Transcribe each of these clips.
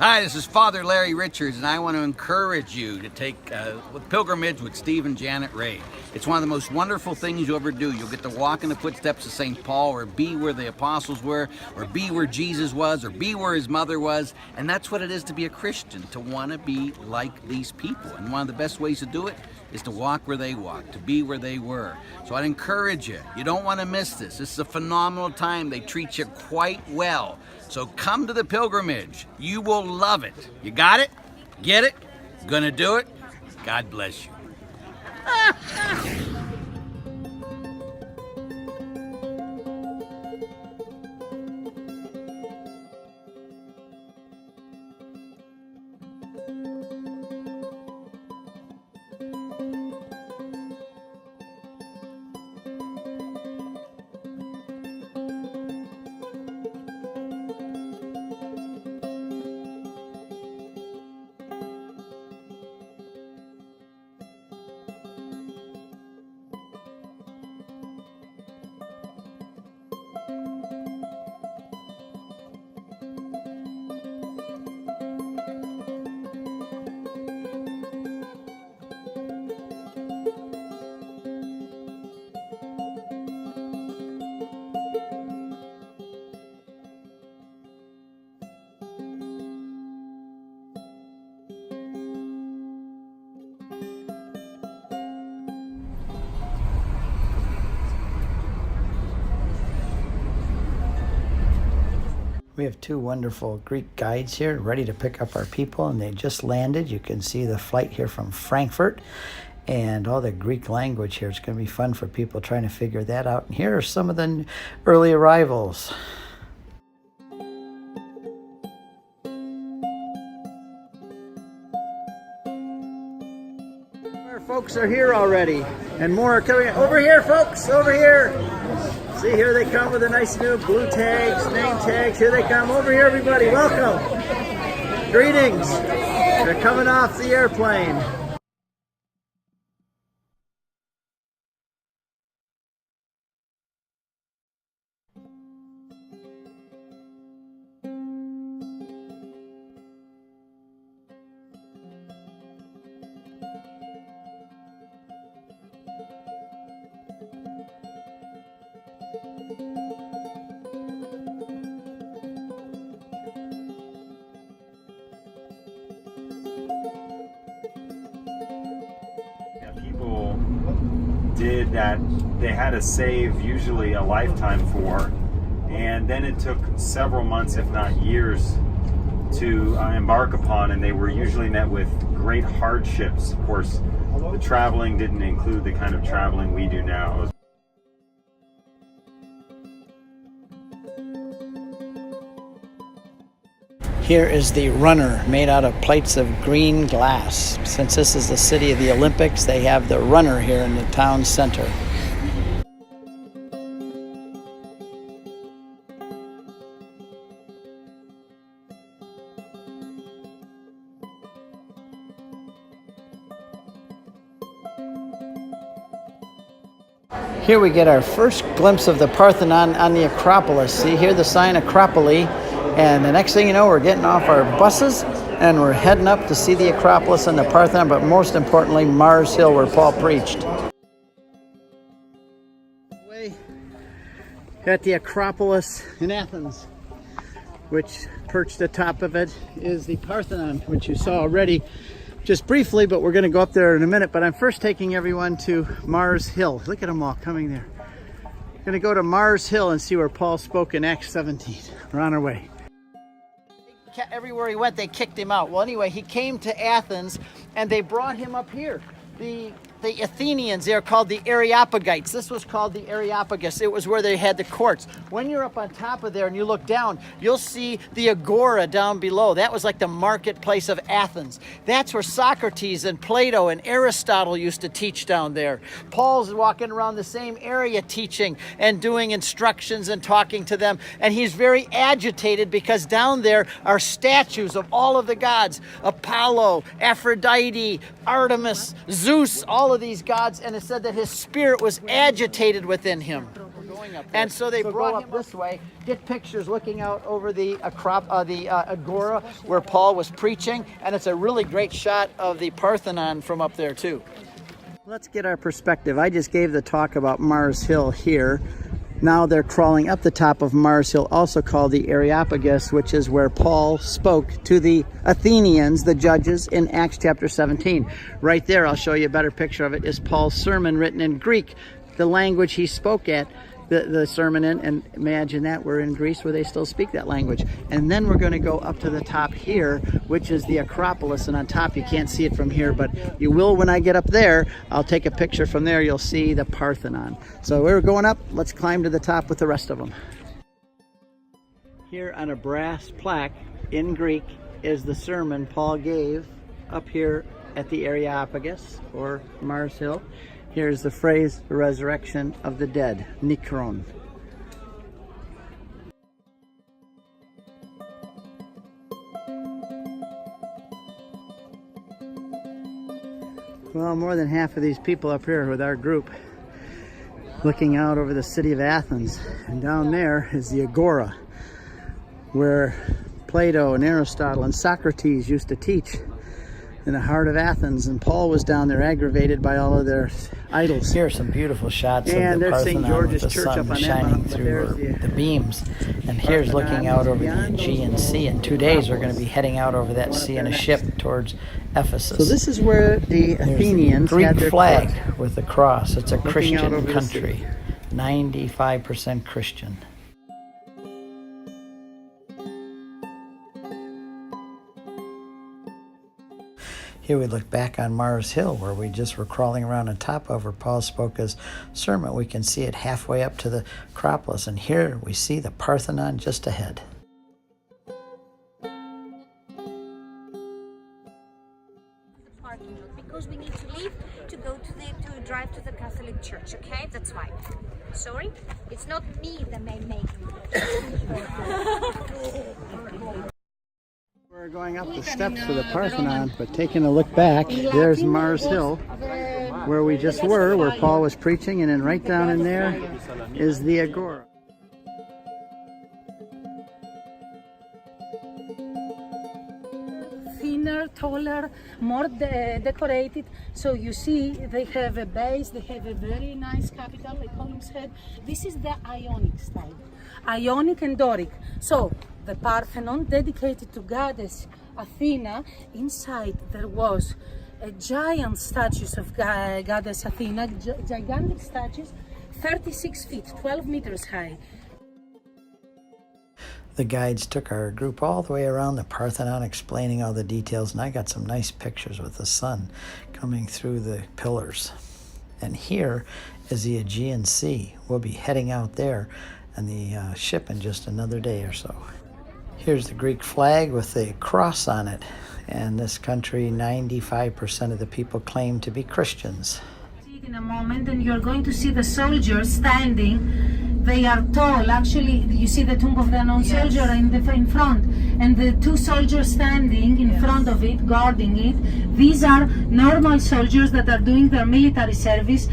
Hi, this is Father Larry Richards, and I want to encourage you to take a pilgrimage with Steve and Janet Ray. It's one of the most wonderful things you'll ever do. You'll get to walk in the footsteps of St. Paul, or be where the apostles were, or be where Jesus was, or be where his mother was. And that's what it is to be a Christian, to want to be like these people. And one of the best ways to do it is to walk where they walked, to be where they were. So I'd encourage you. You don't want to miss this. This is a phenomenal time. They treat you quite well. So come to the pilgrimage. You will love it. You got it? Get it? Gonna do it? God bless you. We have two wonderful Greek guides here ready to pick up our people, and they just landed. You can see the flight here from Frankfurt and all the Greek language here. It's going to be fun for people trying to figure that out. And here are some of the early arrivals. Our folks are here already, and more are coming. Over here, folks, over here. See, here they come with the nice new blue tags, name tags. Here they come. Over here, everybody. Welcome. Greetings. They're coming off the airplane. People did that they had to save usually a lifetime for, and then it took several months, if not years, to embark upon, and they were usually met with great hardships. Of course, the traveling didn't include the kind of traveling we do now. Here is the runner made out of plates of green glass. Since this is the city of the Olympics, they have the runner here in the town center. Here we get our first glimpse of the Parthenon on the Acropolis. See here the sign Acropoli. And the next thing you know, we're getting off our buses and we're heading up to see the Acropolis and the Parthenon, but most importantly, Mars Hill, where Paul preached. At the Acropolis in Athens, which perched atop of it is the Parthenon, which you saw already just briefly, but we're going to go up there in a minute. But I'm first taking everyone to Mars Hill. Look at them all coming there. We're going to go to Mars Hill and see where Paul spoke in Acts 17. We're on our way. Everywhere he went, they kicked him out. Well, anyway, he came to Athens, and they brought him up here. The Athenians, they're called the Areopagites. This was called the Areopagus. It was where they had the courts. When you're up on top of there and you look down, you'll see the Agora down below. That was like the marketplace of Athens. That's where Socrates and Plato and Aristotle used to teach down there. Paul's walking around the same area teaching and doing instructions and talking to them. And he's very agitated because down there are statues of all of the gods. Apollo, Aphrodite, Artemis, Zeus, all of these gods, and it said that his spirit was agitated within him. And so they brought him this way, get pictures looking out over the agora where Paul was preaching, and it's a really great shot of the Parthenon from up there too. Let's get our perspective. I just gave the talk about Mars Hill here. Now they're crawling up the top of Mars Hill, also called the Areopagus, which is where Paul spoke to the Athenians, the judges, in Acts chapter 17. Right there, I'll show you a better picture of it, is Paul's sermon written in Greek, the language he spoke at the sermon in. And imagine that, we're in Greece where they still speak that language. And then we're going to go up to the top here, which is the Acropolis, and on top you can't see it from here, but you will when I get up there. I'll take a picture from there, you'll see the Parthenon. So we're going up, let's climb to the top with the rest of them. Here on a brass plaque in Greek is the sermon Paul gave up here at the Areopagus, or Mars Hill. Here's the phrase, the resurrection of the dead, nikron. Well, more than half of these people up here with our group looking out over the city of Athens. And down there is the agora, where Plato and Aristotle and Socrates used to teach, in the heart of Athens. And Paul was down there aggravated by all of their idols. Here are some beautiful shots and of the there's St. Parthenon George's with the Church sun up on that shining mountain, but through there's the beams. And here's looking out over the Aegean Sea. In 2 days, we're going to be heading out over that sea in a ship towards Ephesus. So this is where the Athenians Greek had their flag court. with the cross. It's a Looking out Christian over the country, 95% Christian. Here we look back on Mars Hill, where we just were crawling around on top of where Paul spoke his sermon. We can see it halfway up to the Acropolis, and here we see the Parthenon just ahead. Parking lot, because we need to leave to go to drive to the Catholic Church. Okay, that's why. Sorry, it's not me that may make We're going up the steps to the Parthenon, but taking a look back, there's Mars Hill, where we just were, where Paul was preaching, and then right down in there is the agora. Thinner, taller, more decorated. So you see they have a base, they have a very nice capital, a column's head. This is the Ionic style, Ionic and Doric. So the Parthenon, dedicated to goddess Athena. Inside there was a giant statues of goddess Athena, gigantic statues, 36 feet, 12 meters high. The guides took our group all the way around the Parthenon, explaining all the details, and I got some nice pictures with the sun coming through the pillars. And here is the Aegean Sea. We'll be heading out there on the ship in just another day or so. Here's the Greek flag with the cross on it. And this country, 95% of the people claim to be Christians. In a moment, and you're going to see the soldiers standing. They are tall. Actually, you see the tomb of the unknown soldier in front, and the two soldiers standing in front of it, guarding it. These are normal soldiers that are doing their military service.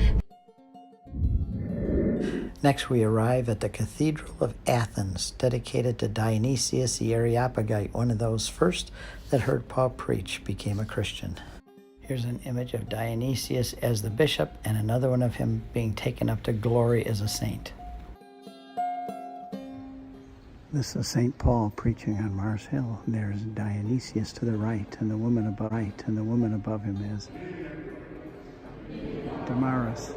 Next, we arrive at the Cathedral of Athens, dedicated to Dionysius the Areopagite, one of those first that heard Paul preach, became a Christian. Here's an image of Dionysius as the bishop, and another one of him being taken up to glory as a saint. This is St. Paul preaching on Mars Hill. There's Dionysius to the right, and the woman above him is Damaris.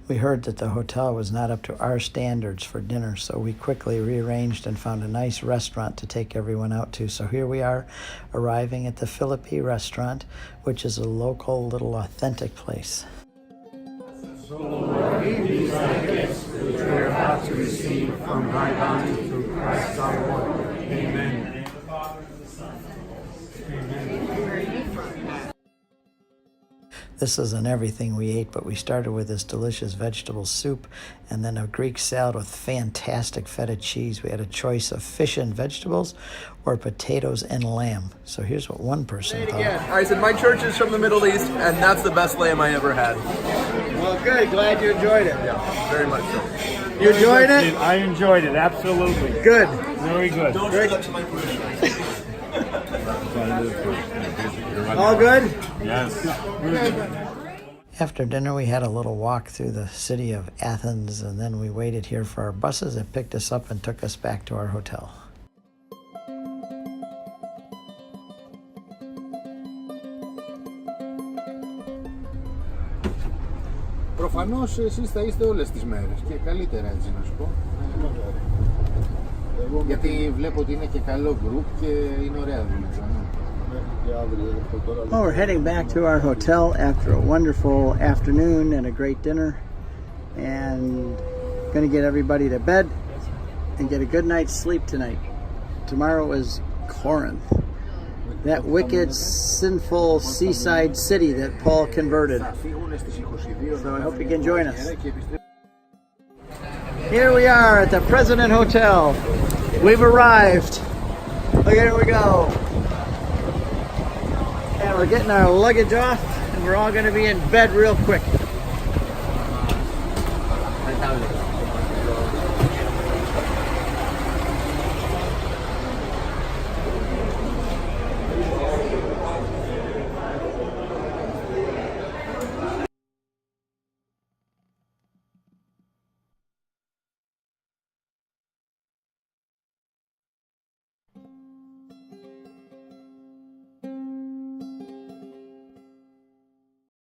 We heard that the hotel was not up to our standards for dinner, so we quickly rearranged and found a nice restaurant to take everyone out to. So here we are, arriving at the Philippi restaurant, which is a local little authentic place. So, Lord, these thy gifts, which we are about to receive from thy bounty through Christ our Lord. Amen. This isn't everything we ate, but we started with this delicious vegetable soup and then a Greek salad with fantastic feta cheese. We had a choice of fish and vegetables or potatoes and lamb. So here's what one person thought. I said, my church is from the Middle East, and that's the best lamb I ever had. Well, good. Glad you enjoyed it. Yeah, very much so. You enjoyed it? I enjoyed it, absolutely. Good. Very good. All good? Yes. After dinner, we had a little walk through the city of Athens, and then we waited here for our buses that picked us up and took us back to our hotel. Προφανώς εσείς θα είστε όλες τις μέρες και καλύτερα έτσι να σου πω. Γιατί βλέπω ότι είναι και καλό γκρουπ και είναι ωραία δουλειά. Well, we're heading back to our hotel after a wonderful afternoon and a great dinner, and going to get everybody to bed and get a good night's sleep tonight. Tomorrow is Corinth, that wicked, sinful seaside city that Paul converted. So I hope you can join us. Here we are at the President Hotel. We've arrived. Look, here we go. And we're getting our luggage off, and we're all going to be in bed real quick.